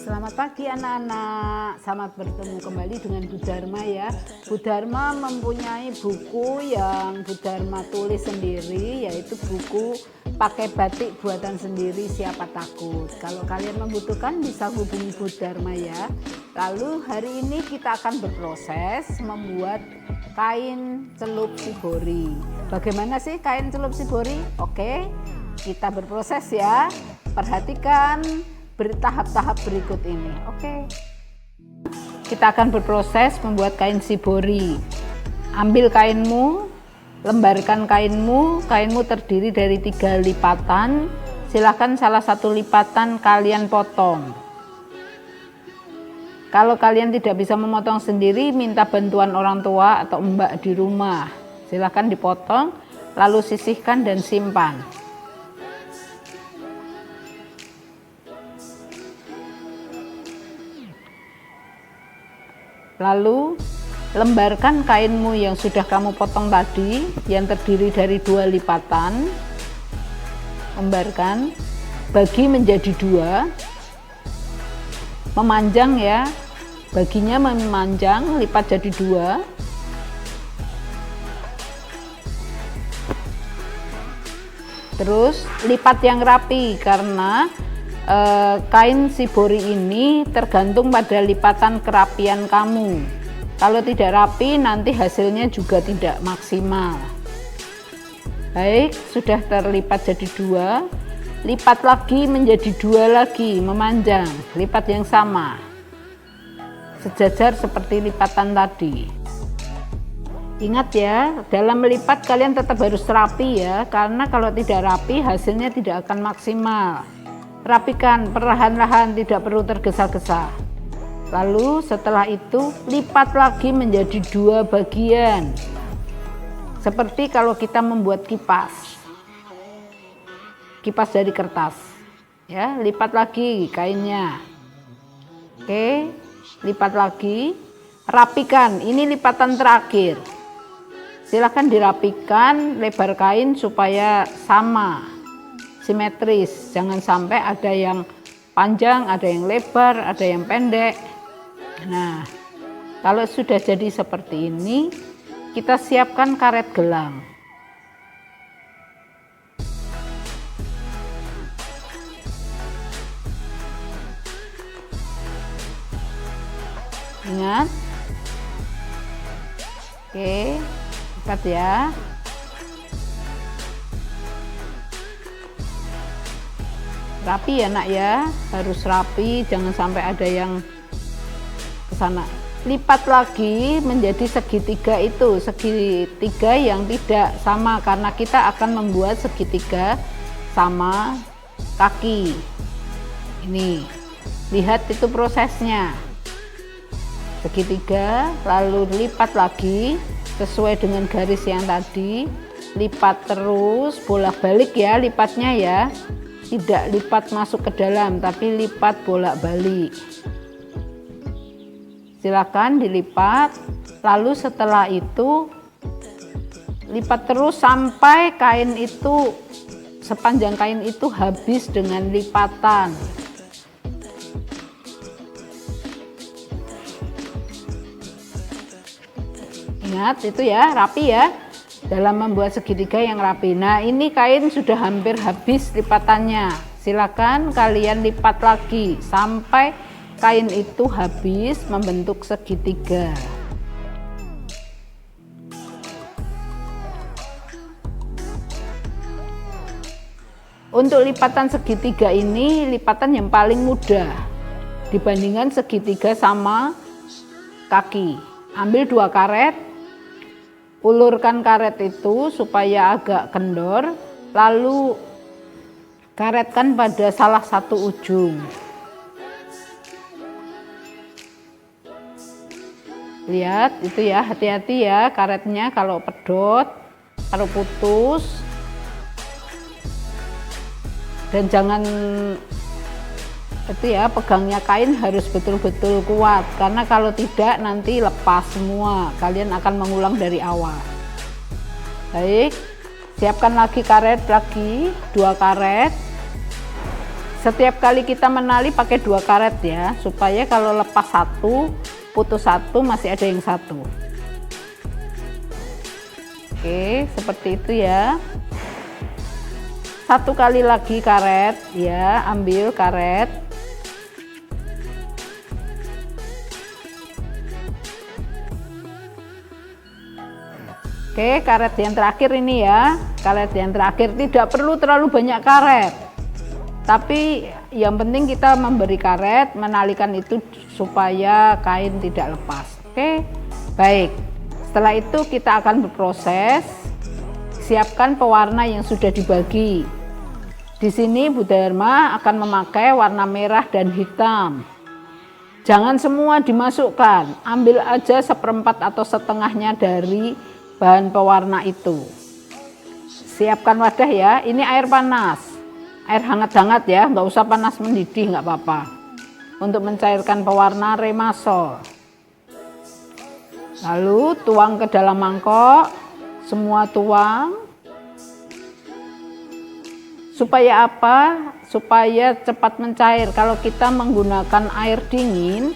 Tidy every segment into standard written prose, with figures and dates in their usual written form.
Selamat pagi anak-anak, selamat bertemu kembali dengan Bu Dharma ya. Bu Dharma mempunyai buku yang Bu Dharma tulis sendiri, yaitu buku Pakai Batik Buatan Sendiri Siapa Takut. Kalau kalian membutuhkan bisa hubungi Bu Dharma ya. Lalu hari ini kita akan berproses membuat kain celup shibori. Bagaimana sih kain celup shibori? Oke, kita berproses ya. Perhatikan bertahap-tahap berikut ini. Oke. Kita akan berproses membuat kain shibori. Ambil kainmu, lembarkan kainmu. Kainmu terdiri dari 3 lipatan. Silahkan salah satu lipatan kalian potong. Kalau kalian tidak bisa memotong sendiri, minta bantuan orang tua atau mbak di rumah. Silahkan dipotong, lalu sisihkan dan simpan. Lalu lembarkan kainmu yang sudah kamu potong tadi, yang terdiri dari 2 lipatan. Lembarkan, bagi menjadi 2, memanjang ya, baginya memanjang, lipat jadi 2. Terus lipat yang rapi, karena kain shibori ini tergantung pada lipatan kerapian kamu. Kalau tidak rapi nanti hasilnya juga tidak maksimal. Baik, sudah terlipat jadi 2, lipat lagi menjadi 2 lagi, memanjang, lipat yang sama, sejajar seperti lipatan tadi. Ingat ya, dalam melipat kalian tetap harus rapi ya, karena kalau tidak rapi hasilnya tidak akan maksimal. Rapikan perlahan-lahan, tidak perlu tergesa-gesa. Lalu setelah itu lipat lagi menjadi 2 bagian. Seperti kalau kita membuat kipas dari kertas. Ya, lipat lagi kainnya. Oke, lipat lagi, rapikan. Ini lipatan terakhir. Silahkan dirapikan lebar kain supaya sama, simetris, jangan sampai ada yang panjang, ada yang lebar, ada yang pendek. Nah, kalau sudah jadi seperti ini, kita siapkan karet gelang. Ingat, oke, lipat ya. Rapi ya nak ya, harus rapi, jangan sampai ada yang ke sana. Lipat lagi menjadi segitiga itu, segitiga yang tidak sama, karena kita akan membuat segitiga sama kaki. Ini, lihat itu prosesnya. Segitiga, lalu lipat lagi sesuai dengan garis yang tadi, lipat terus, bolak-balik ya lipatnya ya. Tidak lipat masuk ke dalam, tapi lipat bolak-balik. Silakan dilipat, lalu setelah itu lipat terus sampai kain itu, sepanjang kain itu habis dengan lipatan. Ingat itu ya, rapi ya, dalam membuat segitiga yang rapi. Nah, ini kain sudah hampir habis lipatannya. Silakan kalian lipat lagi sampai kain itu habis membentuk segitiga. Untuk lipatan segitiga ini lipatan yang paling mudah dibandingkan segitiga sama kaki. Ambil 2 karet, ulurkan karet itu supaya agak kendor, lalu karetkan pada salah satu ujung. Lihat itu ya, hati-hati ya karetnya, kalau pedot, kalau putus. Dan jangan itu ya, pegangnya kain harus betul-betul kuat, karena kalau tidak nanti lepas semua, kalian akan mengulang dari awal. Baik, siapkan lagi karet, lagi 2 karet. Setiap kali kita menali pakai 2 karet ya, supaya kalau lepas satu, putus satu, masih ada yang satu. Oke, seperti itu ya. 1 kali lagi karet ya, ambil karet. Oke, karet yang terakhir ini ya, karet yang terakhir. Tidak perlu terlalu banyak karet, tapi yang penting kita memberi karet, menalikan itu supaya kain tidak lepas. Oke, baik. Setelah itu kita akan berproses. Siapkan pewarna yang sudah dibagi. Di sini Bu Dharma akan memakai warna merah dan hitam. Jangan semua dimasukkan, ambil aja 1/4 atau setengahnya dari bahan pewarna itu. Siapkan wadah ya, ini air panas, air hangat-hangat ya, nggak usah panas mendidih, nggak apa-apa. Untuk mencairkan pewarna remasol. Lalu tuang ke dalam mangkok, semua tuang. Supaya apa? Supaya cepat mencair. Kalau kita menggunakan air dingin,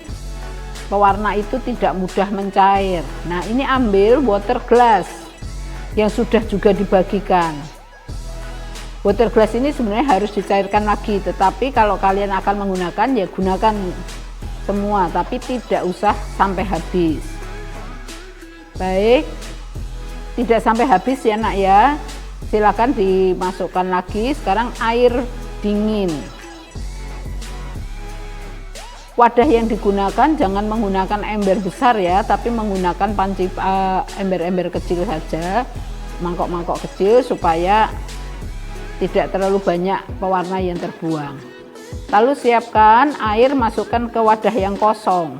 pewarna itu tidak mudah mencair. Nah, ini ambil water glass yang sudah juga dibagikan. Water glass ini sebenarnya harus dicairkan lagi, tetapi kalau kalian akan menggunakan ya gunakan semua, tapi tidak usah sampai habis. Baik, tidak sampai habis ya nak ya. Silakan dimasukkan lagi. Sekarang air dingin. Wadah yang digunakan jangan menggunakan ember besar ya, tapi menggunakan panci ember-ember kecil saja, mangkok-mangkok kecil, supaya tidak terlalu banyak pewarna yang terbuang. Lalu siapkan air, masukkan ke wadah yang kosong.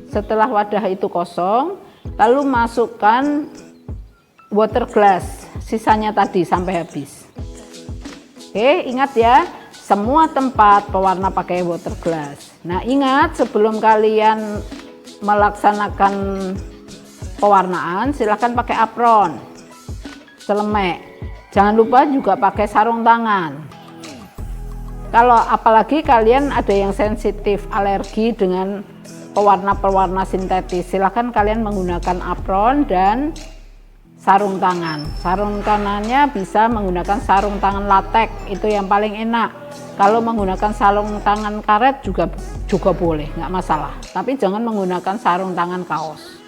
Setelah wadah itu kosong, lalu masukkan water glass sisanya tadi sampai habis. Oke, ingat ya, semua tempat pewarna pakai water glass. Nah, ingat sebelum kalian melaksanakan pewarnaan, silahkan pakai apron, celemek. Jangan lupa juga pakai sarung tangan. Kalau apalagi kalian ada yang sensitif alergi dengan pewarna-pewarna sintetis, silahkan kalian menggunakan apron dan sarung tangan. Sarung tangannya bisa menggunakan sarung tangan latex, itu yang paling enak. Kalau menggunakan sarung tangan karet juga boleh, nggak masalah. Tapi jangan menggunakan sarung tangan kaos.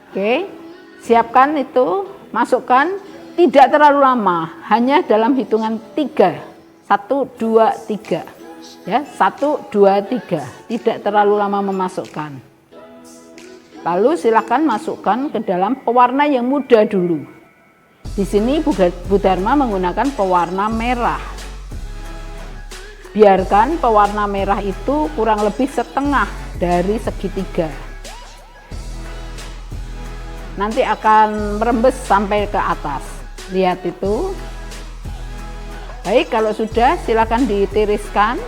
Oke, siapkan itu, masukkan. Tidak terlalu lama, hanya dalam hitungan 3. 1, 2, 3. Ya, 1, 2, 3. Tidak terlalu lama memasukkan. Lalu silahkan masukkan ke dalam pewarna yang muda dulu. Di sini Bu Dharma menggunakan pewarna merah. Biarkan pewarna merah itu kurang lebih setengah dari segitiga. Nanti akan merembes sampai ke atas. Lihat itu. Baik, kalau sudah silakan ditiriskan.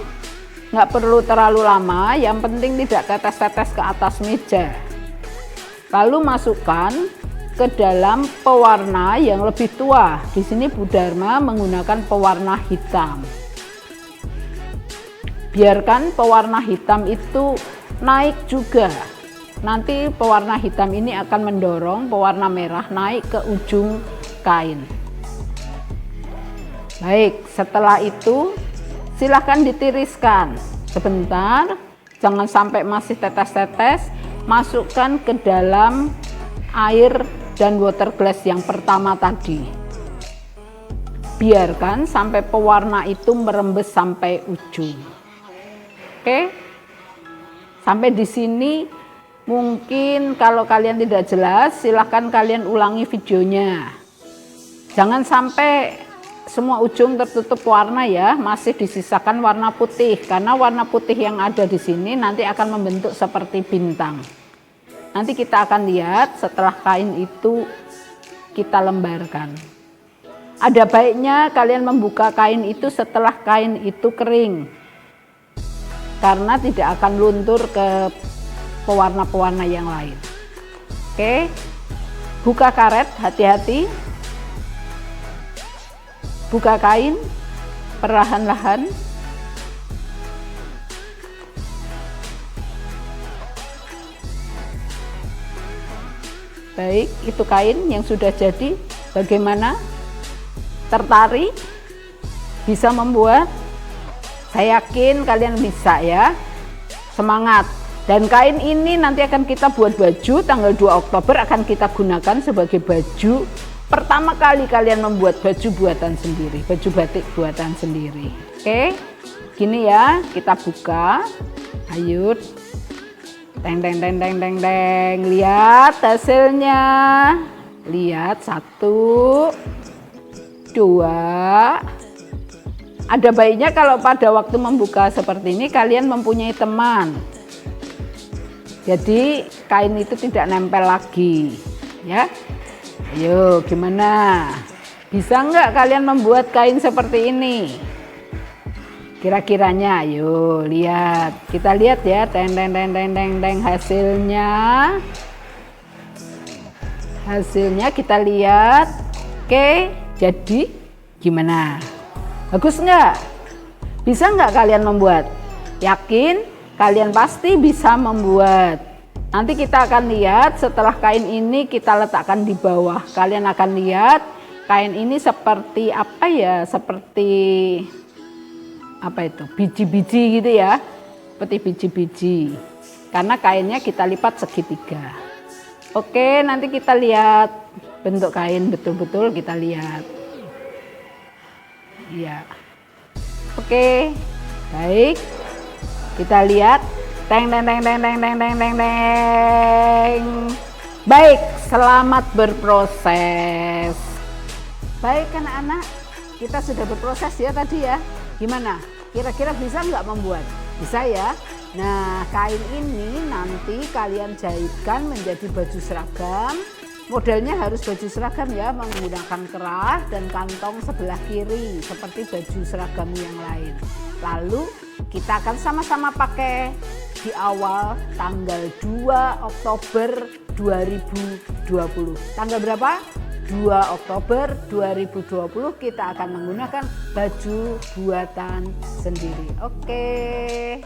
Nggak perlu terlalu lama, yang penting tidak tetes-tetes ke atas meja. Lalu masukkan ke dalam pewarna yang lebih tua. Di sini Bu Dharma menggunakan pewarna hitam. Biarkan pewarna hitam itu naik juga. Nanti pewarna hitam ini akan mendorong pewarna merah naik ke ujung kain. Baik, setelah itu silahkan ditiriskan. Sebentar, jangan sampai masih tetes-tetes. Masukkan ke dalam air dan water glass yang pertama tadi. Biarkan sampai pewarna itu merembes sampai ujung. Oke, sampai di sini mungkin kalau kalian tidak jelas, silahkan kalian ulangi videonya. Jangan sampai semua ujung tertutup warna ya, masih disisakan warna putih, karena warna putih yang ada di sini nanti akan membentuk seperti bintang. Nanti kita akan lihat setelah kain itu kita lembarkan. Ada baiknya kalian membuka kain itu setelah kain itu kering, karena tidak akan luntur ke pewarna-pewarna yang lain. Oke, buka karet, hati-hati. buka kain perlahan-lahan. Baik, itu kain yang sudah jadi. Bagaimana? Tertarik? Bisa membuat? Saya yakin kalian bisa ya. Semangat. Dan kain ini nanti akan kita buat baju. Tanggal 2 Oktober akan kita gunakan sebagai baju. Pertama kali kalian membuat baju buatan sendiri. Baju batik buatan sendiri. Oke, gini ya, kita buka. Ayo. Teng teng teng teng teng teng. Lihat hasilnya. Lihat 1, 2. Ada baiknya kalau pada waktu membuka seperti ini kalian mempunyai teman. Jadi kain itu tidak nempel lagi, ya. Ayo, gimana? Bisa nggak kalian membuat kain seperti ini? Kira-kiranya, ayo lihat. Kita lihat ya, teng teng teng teng teng teng hasilnya. Hasilnya kita lihat. Oke, jadi gimana? Bagus nggak? Bisa nggak kalian membuat? Yakin? Kalian pasti bisa membuat. Nanti kita akan lihat setelah kain ini kita letakkan di bawah. Kalian akan lihat kain ini seperti apa ya? Seperti apa itu? Biji-biji gitu ya. Seperti biji-biji. Karena kainnya kita lipat segitiga. Oke, nanti kita lihat bentuk kain betul-betul kita lihat. Iya. Oke. Baik. Kita lihat. Teng teng teng teng teng teng teng teng teng. Baik, selamat berproses. Baik anak-anak, kita sudah berproses ya tadi ya. Gimana? Kira-kira bisa nggak membuat? Bisa ya. Nah, kain ini nanti kalian jahitkan menjadi baju seragam. Modelnya harus baju seragam ya, menggunakan kerah dan kantong sebelah kiri seperti baju seragam yang lain. Lalu kita akan sama-sama pakai di awal tanggal 2 Oktober 2020. Tanggal berapa? 2 Oktober 2020 kita akan menggunakan baju buatan sendiri. Oke.